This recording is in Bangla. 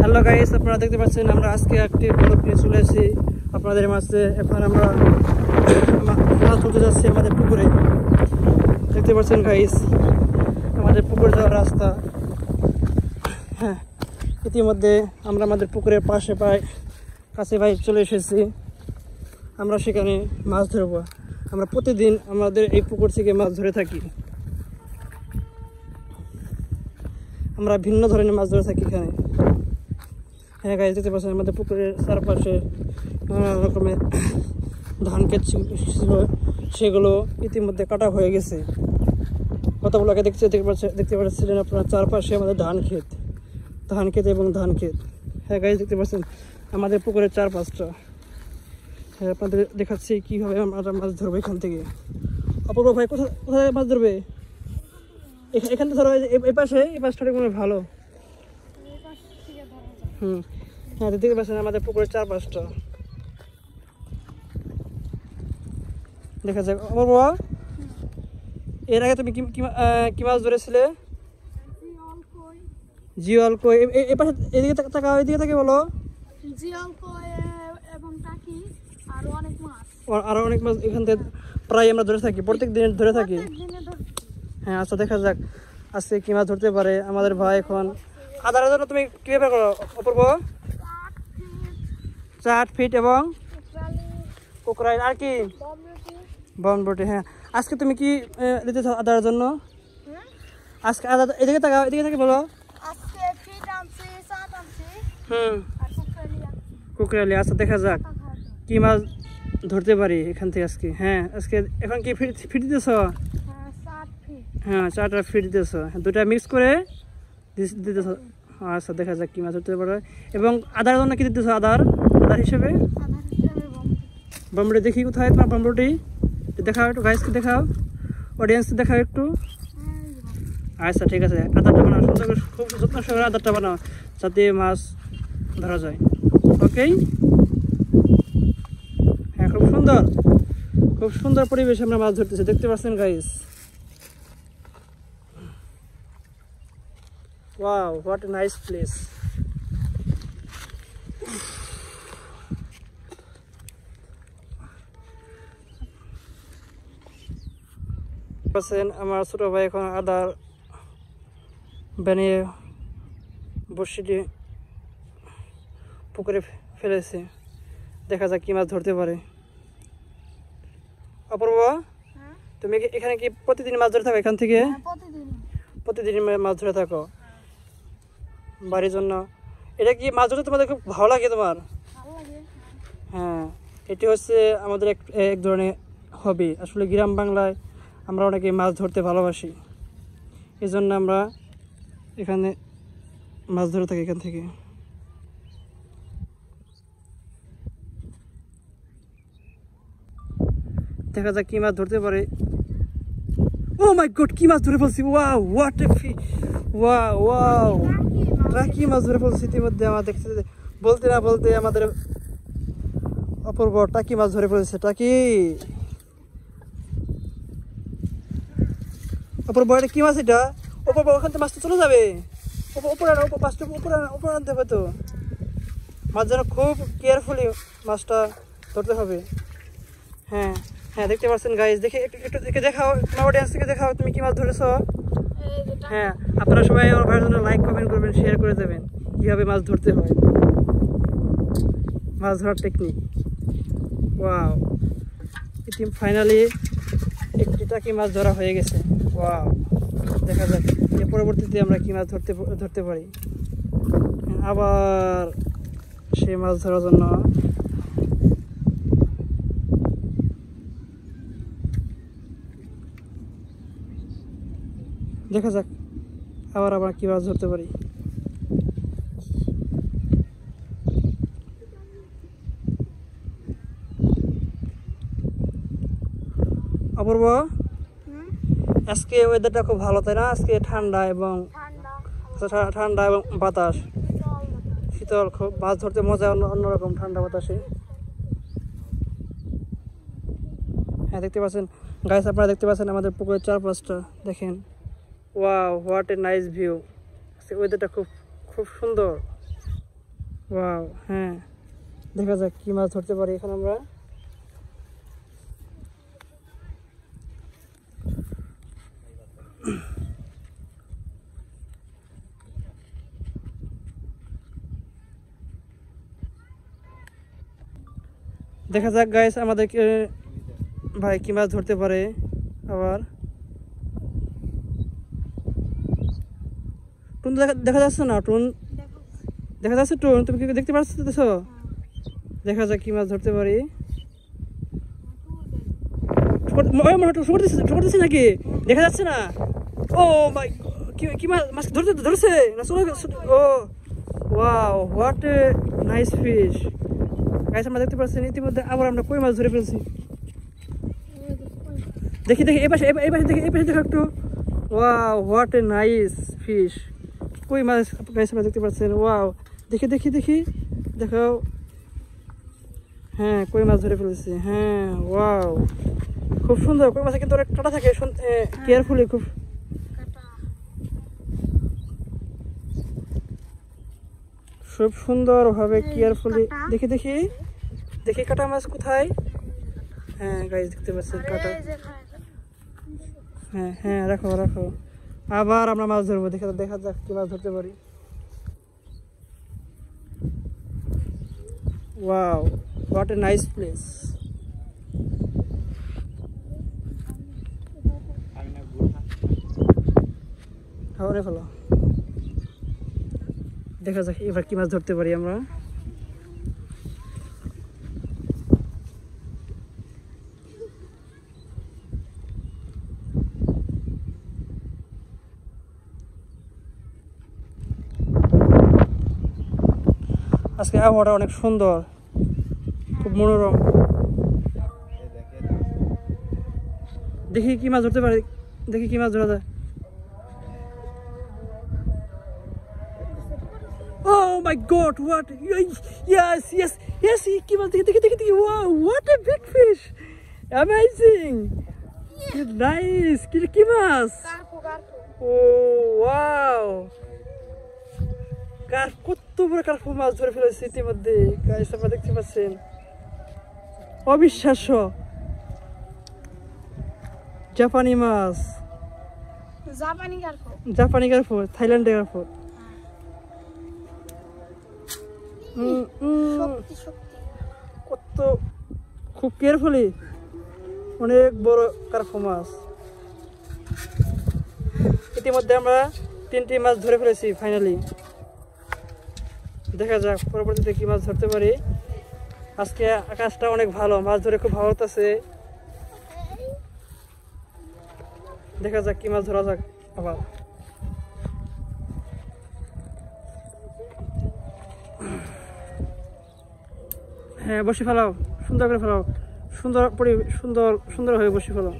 হ্যালো গাইস, আপনারা দেখতে পাচ্ছেন আমরা আজকে একটি ব্লগ নিয়ে চলে এসেছি আপনাদের মাঝে। এখন আমরা মাছ ধরতে যাচ্ছি আমাদের পুকুরে। দেখতে পাচ্ছেন গাইস আমাদের পুকুরে যাওয়ার রাস্তা। হ্যাঁ, ইতিমধ্যে আমরা আমাদের পুকুরের কাছে চলে এসেছি। আমরা সেখানে মাছ ধরবো। আমরা প্রতিদিন আমাদের এই পুকুর থেকে মাছ ধরে থাকি। আমরা ভিন্ন ধরনের মাছ ধরে থাকি এখানে। হ্যাঁ গাইস, দেখতে পাচ্ছেন আমাদের পুকুরের চারপাশে নানা রকমের ধান ক্ষেত ছিল, সেগুলো ইতিমধ্যে কাটা হয়ে গেছে। কতগুলোকে দেখতে পাচ্ছিলেন আপনারা, চারপাশে আমাদের ধান ক্ষেত এবং ধান ক্ষেত। হ্যাঁ গাইস, দেখতে পাচ্ছেন আমাদের পুকুরের চারপাশটা। হ্যাঁ, আপনাদের দেখাচ্ছি কীভাবে আমরা মাছ ধরবো এখান থেকে। অপূর্ব ভাই কোথায় মাছ ধরবে? এখান থেকে ধরো, এই পাশটা মনে হয় ভালো। হ্যাঁ, দেখতে পাচ্ছেন আমাদের পুকুরের চারপাশটা দেখা যাক। অপূর্ব, এর আগে তুমি কি মাছ ধরেছিলে? জিওল কই। এই পাশে এদিকে তাকাও, এদিকে তাকে বলো। জিওল কই এবং টাকি আরো অনেক মাছ এখান থেকে প্রায় আমরা ধরে থাকি, প্রত্যেক দিন ধরে থাকি। হ্যাঁ, আচ্ছা দেখা যাক আজকে কি মাছ ধরতে পারে আমাদের ভাই। এখন আদারের জন্য তুমি কি ব্যাপার করো অপূর্ব? 8 ফিট এবং কোকরাইল আর কি বমবটি। হ্যাঁ, আজকে তুমি কি দিতেছ আদারের জন্য? আজকে আদা এদিকে তাকে বলো। কোকরাইল। আচ্ছা দেখা যাক কি মাছ ধরতে পারি এখান থেকে আজকে। হ্যাঁ, আজকে এখন কি ফিট দিতেছ? হ্যাঁ, 4টা ফিট দিতেছ, দুটা মিক্স করে দিতেছ। আচ্ছা দেখা যাক কি মাছ ধরতে পারে। এবং আদার জন্য কি দিতেছ? আদার হিসেবে বমবটি। দেখি কোথায় তোমার বমবটি, দেখাও একটু গাইসকে, দেখাও অডিয়েন্সকে, দেখাও একটু। আচ্ছা ঠিক আছে, আদারটা বানাও সুন্দর করে, খুব যত্ন সহকারে আদারটা বানাও যাতে মাছ ধরা যায়। ওকে। হ্যাঁ, খুব সুন্দর পরিবেশে আমরা মাছ ধরতেছি, দেখতে পাচ্ছেন guys. Wow, what a nice place. আমার ছোট ভাই এখন আদার বানিয়ে বড়শিটি পুকুরে ফেলেছে। দেখা যাক কি মাছ ধরতে পারে। অপূর্ব, তুমি এখানে কি প্রতিদিন মাছ ধরে থাকো? এখান থেকে প্রতিদিন মাছ ধরে থাকো বাড়ির জন্য? এটা কি মাছ ধরতে তোমাদের খুব ভালো লাগে তোমার? হ্যাঁ, এটি হচ্ছে আমাদের এক ধরনের হবি। আসলে গ্রাম বাংলায় আমরা অনেকে মাছ ধরতে ভালোবাসি, এই জন্য আমরা এখানে মাছ ধরে থাকি এখান থেকে। দেখা যাক কি মাছ ধরতে পারে। ও মাই গড, কি মাছ ধরে ফেলছি! Wow, what a fish! Wow, টাকি মাছ ধরে ফেলছি ইতিমধ্যে। আমার দেখতে বলতে না বলতে আমাদের অপূর্ব টাকি মাছ ধরে ফেলছে। টাকি অপূর্ব, এটা কি মাছ? এটা অপূর্ব, ওখান থেকে মাছটা চলে যাবে। উপরে আনতে হবে তো। মাছ যেন খুব কেয়ারফুলি মাছটা ধরতে হবে। হ্যাঁ হ্যাঁ, দেখতে পাচ্ছেন গাইস, দেখে একটু দেখাও, তোমার অডিয়েন্স থেকে দেখাও তুমি কি মাছ ধরেছো। হ্যাঁ, আপনারা সবাই আমার ভাইয়ের জন্য লাইক কমেন্ট করবেন, শেয়ার করে দেবেন কীভাবে মাছ ধরতে হয়, মাছ ধরার টেকনিক। ওয়াও, ফাইনালি একটি টাকি মাছ ধরা হয়ে গেছে। ওয়াও, দেখা যাক এর পরবর্তীতে আমরা কি মাছ ধরতে পারি। আবার সেই মাছ ধরার জন্য দেখা যাক আবার আমরা কি মাছ ধরতে পারি। অপূর্ব, আজকে ওয়েদারটা খুব ভালো, তাই না? আজকে ঠান্ডা এবং বাতাস শীতল, খুব মাছ ধরতে মজা অন্যরকম ঠান্ডা বাতাসে। হ্যাঁ, দেখতে পাচ্ছেন গাইস, আপনারা দেখতে পাচ্ছেন আমাদের পুকুরের চারপাশটা দেখেন। Wow, what a nice view! ওয়েদারটা খুব সুন্দর। ওয়াও, হ্যাঁ দেখা যাক কি মাছ ধরতে পারি এখন আমরা। দেখা যাক গাইস আমাদেরকে ভাই কি মাছ ধরতে পারে। আবার টুন দেখা যাচ্ছে না? টুন দেখা যাচ্ছে? টুন তুমি কি দেখতে পাচ্ছ? দেখা যাক কি মাছ ধরতে পারি। নাকি দেখা যাচ্ছে না? ও মাই, কি মাছ ধরছে না? চলে গেছে। ও wow, what a nice fish guys. আমরা দেখতে পাচ্ছি ইতিমধ্যে আবার আমরা কই মাছ ধরে ফেলছি। দেখি এই পাশে দেখো একটু। Wow, what a nice fish, কই মাছ গাইস আমরা দেখতে পাচ্ছেন। ওয়াও, দেখি দেখো। হ্যাঁ, কই মাছ ধরে ফেলেছি। হ্যাঁ ওয়াও, খুব সুন্দর। কই মাছে কিন্তু অনেক কাঁটা থাকে, কেয়ারফুলি খুব। খুব সুন্দর ভাবে কেয়ারফুলি দেখি কাটা মাছ কোথায়। হ্যাঁ গাইস দেখতে পাচ্ছেন কাটা। হ্যাঁ রাখো। আবার আমরা মাছ ধরবো। দেখা যাক কি মাছ ধরতে পারি। Wow, what a nice place. হাওড়ে ফেলো। দেখা যাক এবার কি মাছ ধরতে পারি আমরা। আজকে আবহাওয়াটা অনেক সুন্দর, খুব মনোরম। দেখি কি মাছ ধরতে পারি, কি মাছ ধরা যায়। Oh my God! What? Yes! কি মাছ? দেখি! Wow! What a big fish! Amazing! Nice! কি মাছ? Oh wow! কত বড় কার্পু মাছ ধরে ফেলেছি ইতিমধ্যে গাইস, আপনারা দেখতে পাচ্ছেন। অবিশ্বাস্য জাপানি মাছ। জাপানি কার্পু, থাইল্যান্ডের কার্পু। কত খুব কেয়ারফুলি, অনেক বড় কার্পু মাছ। ইতিমধ্যে আমরা 3টি মাছ ধরে ফেলেছি ফাইনালি। দেখা যাক পরবর্তীতে কি মাছ ধরতে পারি। আজকে আকাশটা অনেক ভালো, মাছ ধরে খুব ভালো লাগতেছে। দেখা যাক কি মাছ ধরা যাক আবার। হ্যাঁ বসে ফেলাও, সুন্দর করে ফেলাও, সুন্দর হয়ে বসে ফেলাও।